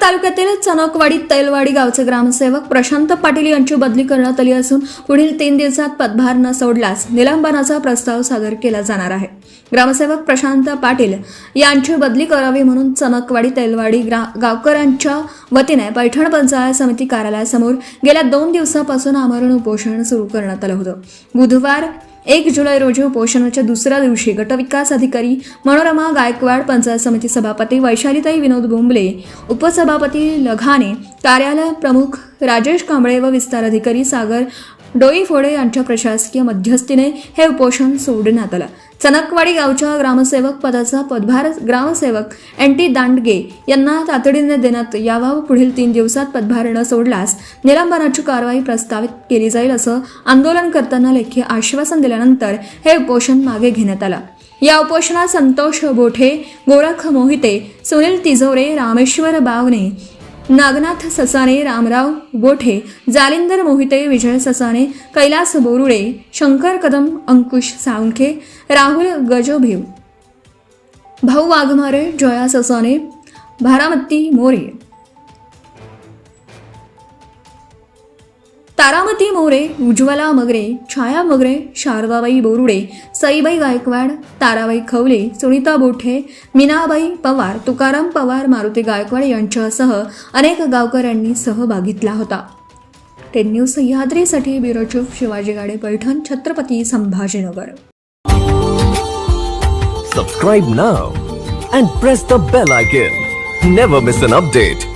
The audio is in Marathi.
तालुक्यातील चनकवाडी तैलवाडी गावचे ग्रामसेवक प्रशांत पाटील यांची बदली करण्यात आली असून पुढील 3 दिवसात पदभार न सोडल्यास निलंबनाचा प्रस्ताव सादर केला जाणार आहे। ग्रामसेवक प्रशांत पाटील यांची बदली करावी म्हणून चनकवाडी तैलवाडी गावकऱ्यांच्या वतीने पैठण पंचायत समिती कार्यालयासमोर गेल्या 2 दिवसापासून आमरण उपोषण सुरू करण्यात आलं होतं। बुधवार 1 जुलै रोजी उपोषणाच्या दुसऱ्या दिवशी गटविकास अधिकारी मनोरमा गायकवाड, पंचायत समिती सभापती वैशालीताई विनोद बोंबले, उपसभापती लघाने, कार्यालय प्रमुख राजेश कांबळे व विस्तार अधिकारी सागर डोईफोडे यांच्या प्रशासकीय मध्यस्थीने हे उपोषण सोडण्यात आलं। चनकवाडी गावच्या ग्रामसेवक पदाचा पदभार ग्रामसेवक NT दांडगे यांना तातडीने देण्यात यावा व पुढील 3 दिवसात पदभार न सोडल्यास निलंबनाची कारवाई प्रस्तावित केली जाईल असं आंदोलनकर्त्यांना लेखी आश्वासन दिल्यानंतर हे उपोषण मागे घेण्यात आलं। या उपोषणात संतोष बोठे, गोरख मोहिते, सुनील तिजोरे, रामेश्वर बावणे, नागनाथ ससाने, रामराव बोठे, जालिंदर मोहिते, विजय ससाने, कैलास बोरुडे, शंकर कदम, अंकुश साळुंखे, राहुल गजोभिव, भाऊ वाघमारे, जया ससाने, भारामती मोरे, तारामती मोरे, उज्ज्वला मगरे, छाया मगरे, शारदाबाई बोरुडे, सईबाई गायकवाड, ताराबाई खवले, सुनीता बोठे, मीनाबाई पवार, तुकाराम पवार, मारुती गायकवाड यांच्यासह अनेक गावकऱ्यांनी सहभाग घेतला होता। 10 न्यूज सह्याद्रीसाठी bureau chief Shivaji Gade, Paithan, Chhatrapati Sambhajinagar. Subscribe now and press the bell icon. Never miss an update.